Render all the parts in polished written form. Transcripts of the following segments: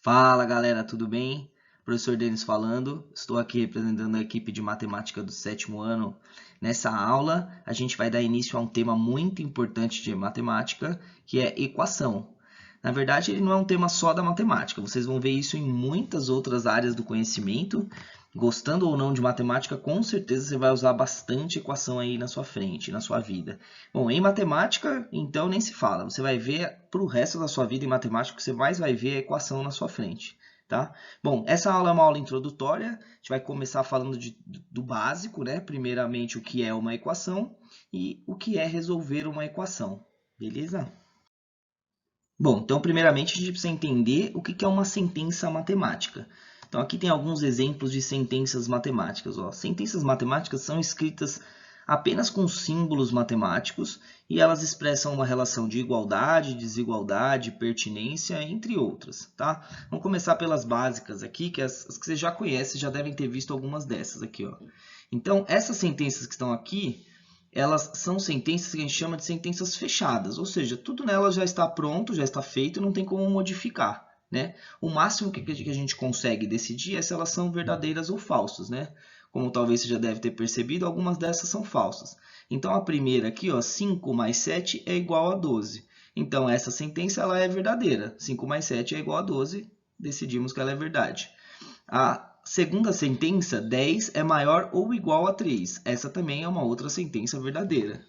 Fala galera, tudo bem? Professor Denis falando, estou aqui representando a equipe de matemática do sétimo ano. Nessa aula, a gente vai dar início a um tema muito importante de matemática, que é equação. Na verdade, ele não é um tema só da matemática, vocês vão ver isso em muitas outras áreas do conhecimento. Gostando ou não de matemática, com certeza você vai usar bastante equação aí na sua frente, na sua vida. Bom, em matemática, então nem se fala. Você vai ver para o resto da sua vida em matemática, o que você mais vai ver é a equação na sua frente, tá? Bom, essa aula é uma aula introdutória. A gente vai começar falando do básico, né? Primeiramente, o que é uma equação e o que é resolver uma equação, beleza? Bom, então primeiramente a gente precisa entender o que é uma sentença matemática. Então aqui tem alguns exemplos de sentenças matemáticas. Ó. Sentenças matemáticas são escritas apenas com símbolos matemáticos e elas expressam uma relação de igualdade, desigualdade, pertinência, entre outras. Tá? Vamos começar pelas básicas aqui, que as que você já conhece, já devem ter visto algumas dessas aqui. Ó. Então essas sentenças que estão aqui, elas são sentenças que a gente chama de sentenças fechadas, ou seja, tudo nelas já está pronto, já está feito, não tem como modificar, né? O máximo que a gente consegue decidir é se elas são verdadeiras ou falsas, né? Como talvez você já deve ter percebido, algumas dessas são falsas. Então, a primeira aqui, ó, 5 mais 7 é igual a 12. Então, essa sentença ela é verdadeira. 5 mais 7 é igual a 12, decidimos que ela é verdade. A segunda sentença, 10 é maior ou igual a 3. Essa também é uma outra sentença verdadeira.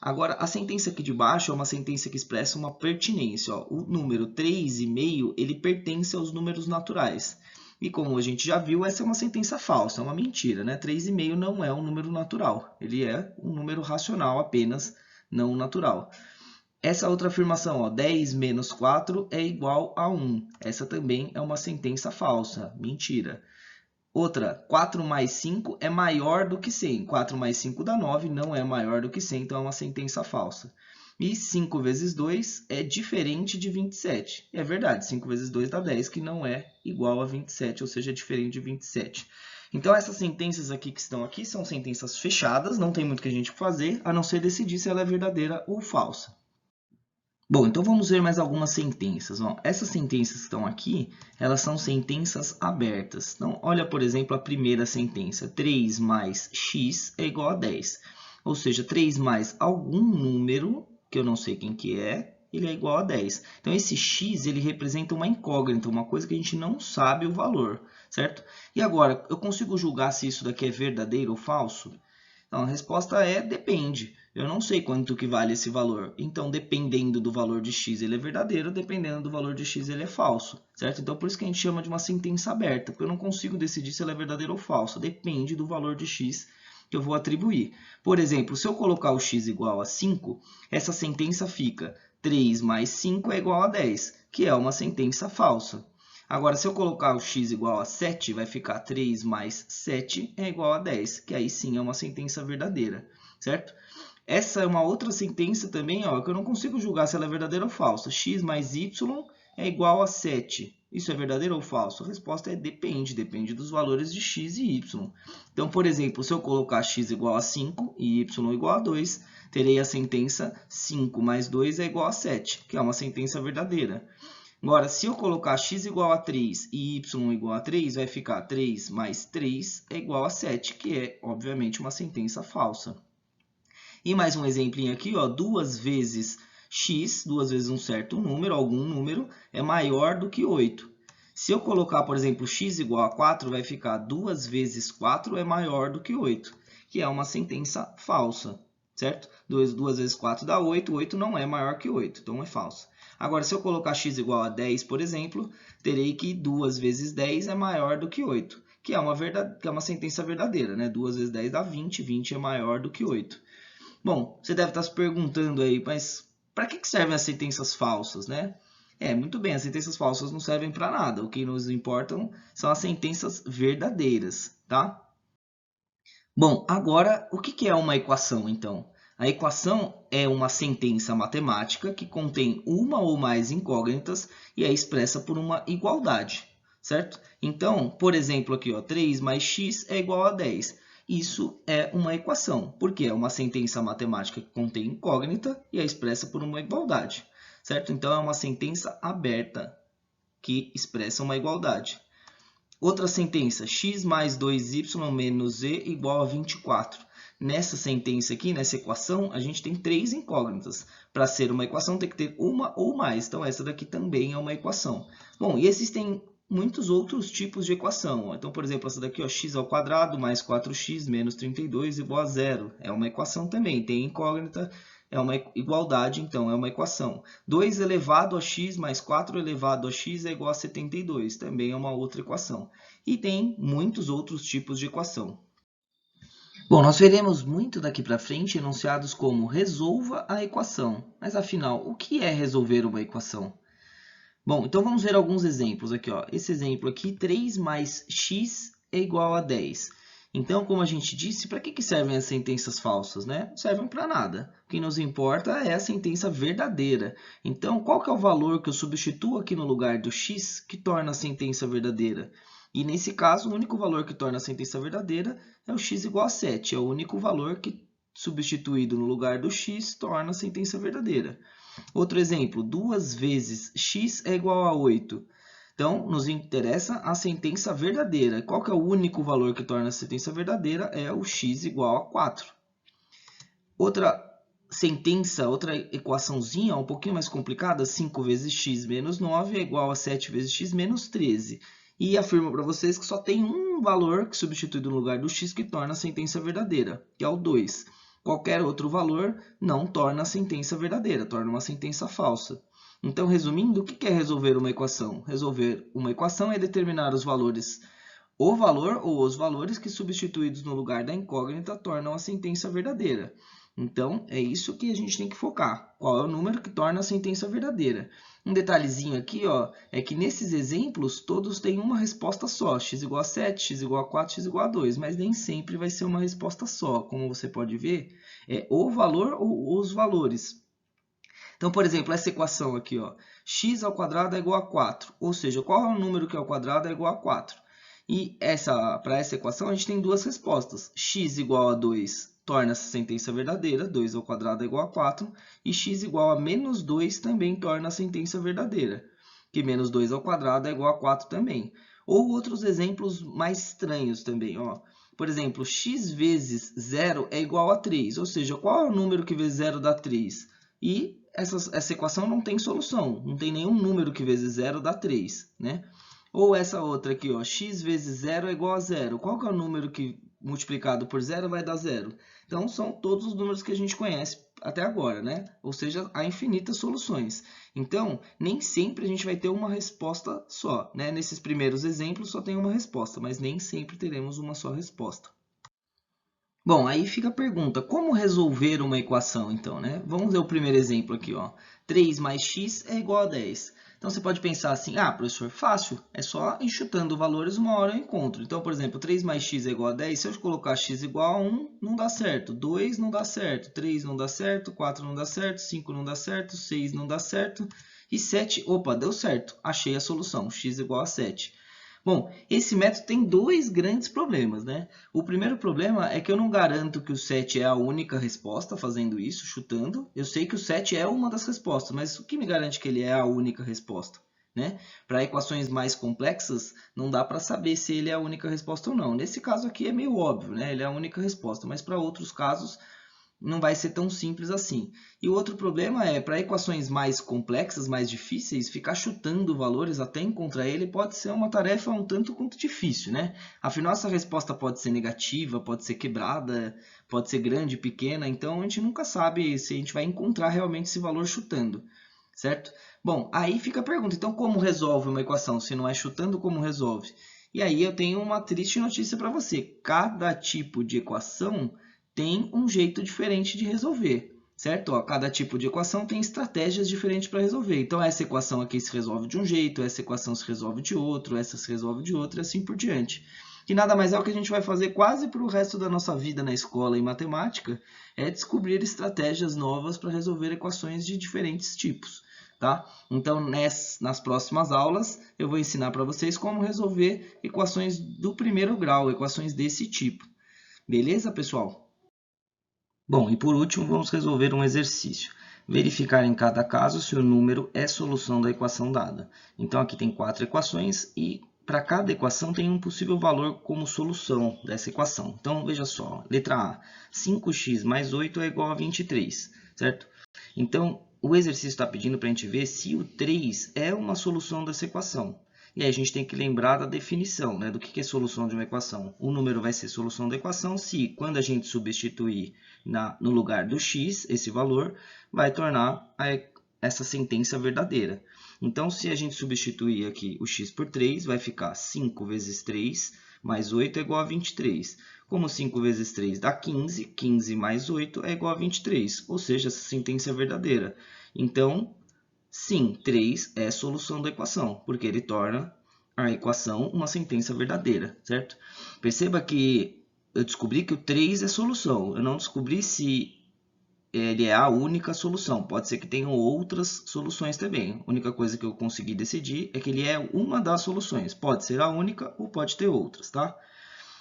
Agora, a sentença aqui de baixo é uma sentença que expressa uma pertinência. Ó. O número 3,5 ele pertence aos números naturais. E como a gente já viu, essa é uma sentença falsa, é uma mentira. Né? 3,5 não é um número natural. Ele é um número racional apenas, não natural. Essa outra afirmação, ó, 10 menos 4 é igual a 1. Essa também é uma sentença falsa, mentira. Outra, 4 mais 5 é maior do que 100. 4 mais 5 dá 9, não é maior do que 100, então é uma sentença falsa. E 5 vezes 2 é diferente de 27. É verdade, 5 vezes 2 dá 10, que não é igual a 27, ou seja, é diferente de 27. Então, essas sentenças aqui que estão aqui são sentenças fechadas, não tem muito que a gente fazer, a não ser decidir se ela é verdadeira ou falsa. Bom, então vamos ver mais algumas sentenças. Ó. Essas sentenças que estão aqui, elas são sentenças abertas. Então, olha, por exemplo, a primeira sentença. 3 mais x é igual a 10. Ou seja, 3 mais algum número, que eu não sei quem que é, ele é igual a 10. Então, esse x ele representa uma incógnita, uma coisa que a gente não sabe o valor, certo? E agora, eu consigo julgar se isso daqui é verdadeiro ou falso? Então, a resposta é depende. Eu não sei quanto que vale esse valor. Então, dependendo do valor de x, ele é verdadeiro, dependendo do valor de x, ele é falso, certo? Então, por isso que a gente chama de uma sentença aberta, porque eu não consigo decidir se ela é verdadeira ou falsa. Depende do valor de x que eu vou atribuir. Por exemplo, se eu colocar o x igual a 5, essa sentença fica 3 mais 5 é igual a 10, que é uma sentença falsa. Agora, se eu colocar o x igual a 7, vai ficar 3 mais 7 é igual a 10, que aí sim é uma sentença verdadeira, certo? Essa é uma outra sentença também, ó, que eu não consigo julgar se ela é verdadeira ou falsa. X mais y é igual a 7. Isso é verdadeiro ou falso? A resposta é depende, depende dos valores de x e y. Então, por exemplo, se eu colocar x igual a 5 e y igual a 2, terei a sentença 5 mais 2 é igual a 7, que é uma sentença verdadeira. Agora, se eu colocar x igual a 3 e y igual a 3, vai ficar 3 mais 3 é igual a 7, que é, obviamente, uma sentença falsa. E mais um exemplinho aqui, ó, 2 vezes x, 2 vezes um certo número, algum número, é maior do que 8. Se eu colocar, por exemplo, x igual a 4, vai ficar 2 vezes 4 é maior do que 8, que é uma sentença falsa, certo? 2 vezes 4 dá 8, 8 não é maior que 8, então é falsa. Agora, se eu colocar x igual a 10, por exemplo, terei que 2 vezes 10 é maior do que 8, que é uma sentença verdadeira, né? 2 vezes 10 dá 20, 20 é maior do que 8. Bom, você deve estar se perguntando aí, mas para que servem as sentenças falsas, né? Muito bem, as sentenças falsas não servem para nada. O que nos importam são as sentenças verdadeiras, tá? Bom, agora, o que é uma equação, então? A equação é uma sentença matemática que contém uma ou mais incógnitas e é expressa por uma igualdade, certo? Então, por exemplo, aqui, ó, 3 mais x é igual a 10. Isso é uma equação, porque é uma sentença matemática que contém incógnita e é expressa por uma igualdade, certo? Então, é uma sentença aberta, que expressa uma igualdade. Outra sentença, x mais 2y menos z igual a 24. Nessa sentença aqui, nessa equação, a gente tem 3 incógnitas. Para ser uma equação, tem que ter uma ou mais. Então, essa daqui também é uma equação. Bom, e existem muitos outros tipos de equação. Então, por exemplo, essa daqui, ó, x ao quadrado mais 4x menos 32 igual a 0. É uma equação também, tem incógnita, é uma igualdade, então é uma equação. 2 elevado a x mais 4 elevado a x é igual a 72, também é uma outra equação. E tem muitos outros tipos de equação. Bom, nós veremos muito daqui para frente enunciados como resolva a equação. Mas afinal, o que é resolver uma equação? Bom, então vamos ver alguns exemplos aqui, ó. Esse exemplo aqui, 3 mais x é igual a 10. Então, como a gente disse, para que servem as sentenças falsas, né? Não servem para nada. O que nos importa é a sentença verdadeira. Então, qual que é o valor que eu substituo aqui no lugar do x que torna a sentença verdadeira? E nesse caso, o único valor que torna a sentença verdadeira é o x igual a 7. É o único valor que, substituído no lugar do x, torna a sentença verdadeira. Outro exemplo, 2 vezes x é igual a 8. Então, nos interessa a sentença verdadeira. Qual que é o único valor que torna a sentença verdadeira? É o x igual a 4. Outra sentença, outra equaçãozinha um pouquinho mais complicada, 5 vezes x menos 9 é igual a 7 vezes x menos 13. E afirmo para vocês que só tem um valor que substitui no lugar do x que torna a sentença verdadeira, que é o 2. Qualquer outro valor não torna a sentença verdadeira, torna uma sentença falsa. Então, resumindo, o que é resolver uma equação? Resolver uma equação é determinar os valores, o valor ou os valores que substituídos no lugar da incógnita tornam a sentença verdadeira. Então, é isso que a gente tem que focar. Qual é o número que torna a sentença verdadeira? Um detalhezinho aqui, ó, é que nesses exemplos, todos têm uma resposta só. X igual a 7, x igual a 4, x igual a 2. Mas nem sempre vai ser uma resposta só. Como você pode ver, é o valor ou os valores. Então, por exemplo, essa equação aqui, ó, x ao quadrado é igual a 4. Ou seja, qual é o número que ao quadrado é igual a 4? E para essa equação, a gente tem duas respostas. X igual a 2 torna essa sentença verdadeira, 2 ao quadrado é igual a 4, e x igual a menos 2 também torna a sentença verdadeira, que menos 2 ao quadrado é igual a 4 também. Ou outros exemplos mais estranhos também, ó. Por exemplo, x vezes 0 é igual a 3, ou seja, qual é o número que vezes 0 dá 3? E essa equação não tem solução, não tem nenhum número que vezes 0 dá 3, né? Ou essa outra aqui, ó, x vezes 0 é igual a 0. Qual que é o número que multiplicado por 0 vai dar 0? Então, são todos os números que a gente conhece até agora, né? Ou seja, há infinitas soluções. Então, nem sempre a gente vai ter uma resposta só, né? Nesses primeiros exemplos só tem uma resposta, mas nem sempre teremos uma só resposta. Bom, aí fica a pergunta, como resolver uma equação, então, né? Vamos ver o primeiro exemplo aqui, ó. 3 mais x é igual a 10. Então, você pode pensar assim, ah, professor, fácil, é só ir chutando valores, uma hora eu encontro. Então, por exemplo, 3 mais x é igual a 10, se eu colocar x igual a 1, não dá certo. 2 não dá certo, 3 não dá certo, 4 não dá certo, 5 não dá certo, 6 não dá certo, e 7, opa, deu certo, achei a solução, x igual a 7. Bom, esse método tem dois grandes problemas, né? O primeiro problema é que eu não garanto que o 7 é a única resposta fazendo isso, chutando. Eu sei que o 7 é uma das respostas, mas o que me garante que ele é a única resposta, né? Para equações mais complexas, não dá para saber se ele é a única resposta ou não. Nesse caso aqui é meio óbvio, né? Ele é a única resposta, mas para outros casos não vai ser tão simples assim. E o outro problema é, para equações mais complexas, mais difíceis, ficar chutando valores até encontrar ele pode ser uma tarefa um tanto quanto difícil, né? Afinal, essa resposta pode ser negativa, pode ser quebrada, pode ser grande, pequena, então a gente nunca sabe se a gente vai encontrar realmente esse valor chutando, certo? Bom, aí fica a pergunta, então como resolve uma equação? Se não é chutando, como resolve? E aí eu tenho uma triste notícia para você. Cada tipo de equação tem um jeito diferente de resolver, certo? Ó, cada tipo de equação tem estratégias diferentes para resolver. Então, essa equação aqui se resolve de um jeito, essa equação se resolve de outro, essa se resolve de outro, e assim por diante. Que nada mais é o que a gente vai fazer quase para o resto da nossa vida na escola em matemática, é descobrir estratégias novas para resolver equações de diferentes tipos, tá? Então, nas próximas aulas, eu vou ensinar para vocês como resolver equações do primeiro grau, equações desse tipo. Beleza, pessoal? Bom, e por último, vamos resolver um exercício. verificar em cada caso se o número é solução da equação dada. Então, aqui tem 4 equações e para cada equação tem um possível valor como solução dessa equação. Então, veja só, letra A, 5x mais 8 é igual a 23, certo? Então, o exercício está pedindo para a gente ver se o 3 é uma solução dessa equação. E aí a gente tem que lembrar da definição, né, do que é solução de uma equação. O número vai ser solução da equação se, quando a gente substituir no lugar do x, esse valor, vai tornar essa sentença verdadeira. Então, se a gente substituir aqui o x por 3, vai ficar 5 vezes 3 mais 8 é igual a 23. Como 5 vezes 3 dá 15, 15 mais 8 é igual a 23, ou seja, essa sentença é verdadeira. Então, sim, 3 é solução da equação, porque ele torna a equação uma sentença verdadeira, certo? Perceba que eu descobri que o 3 é solução, eu não descobri se ele é a única solução. Pode ser que tenham outras soluções também. A única coisa que eu consegui decidir é que ele é uma das soluções. Pode ser a única ou pode ter outras, tá?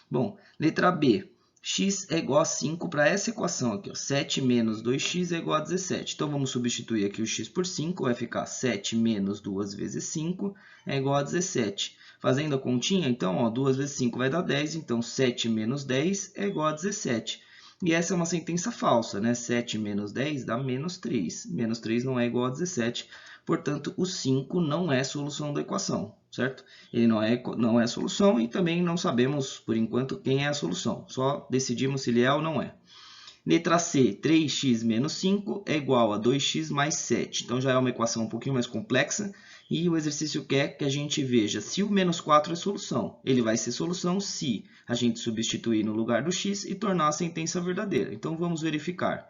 Bom, letra B. X é igual a 5 para essa equação aqui, ó. 7 menos 2x é igual a 17. Então, vamos substituir aqui o x por 5, vai ficar 7 menos 2 vezes 5 é igual a 17. Fazendo a continha, então, ó, 2 vezes 5 vai dar 10, então 7 menos 10 é igual a 17. E essa é uma sentença falsa, né? 7 menos 10 dá menos 3. Menos 3 não é igual a 17, portanto, o 5 não é solução da equação, certo? Ele não é solução e também não sabemos, por enquanto, quem é a solução. Só decidimos se ele é ou não é. Letra C, 3x menos 5 é igual a 2x mais 7. Então, já é uma equação um pouquinho mais complexa. E o exercício quer que a gente veja se o menos 4 é solução. Ele vai ser solução se a gente substituir no lugar do x e tornar a sentença verdadeira. Então, vamos verificar.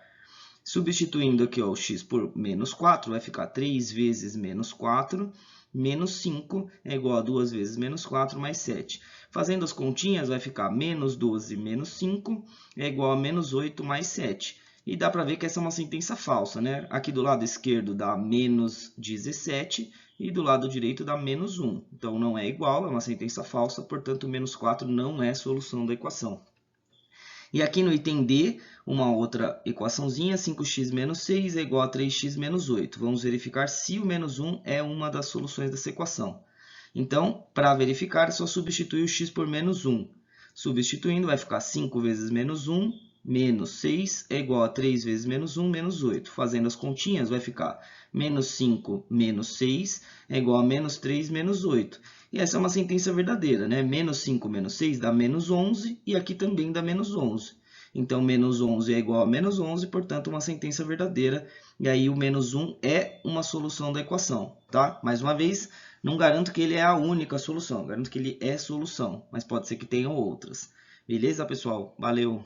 Substituindo aqui ó, o x por menos 4, vai ficar 3 vezes menos 4, menos 5 é igual a 2 vezes menos 4 mais 7. Fazendo as continhas, vai ficar menos 12 menos 5 é igual a menos 8 mais 7. E dá para ver que essa é uma sentença falsa, né? Aqui do lado esquerdo dá menos 17 e do lado direito dá menos 1. Então, não é igual, é uma sentença falsa, portanto, menos 4 não é solução da equação. E aqui no item D, uma outra equaçãozinha, 5x menos 6 é igual a 3x menos 8. Vamos verificar se o menos 1 é uma das soluções dessa equação. Então, para verificar, é só substituir o x por menos 1. Substituindo, vai ficar 5 vezes menos 1, menos 6 é igual a 3 vezes menos 1, menos 8. Fazendo as continhas, vai ficar menos 5 menos 6 é igual a menos 3 menos 8. E essa é uma sentença verdadeira, né? Menos 5 menos 6 dá menos 11 e aqui também dá menos 11. Então, menos 11 é igual a menos 11, portanto, uma sentença verdadeira. E aí, o menos 1 é uma solução da equação, tá? Mais uma vez, não garanto que ele é a única solução, garanto que ele é solução, mas pode ser que tenham outras. Beleza, pessoal? Valeu!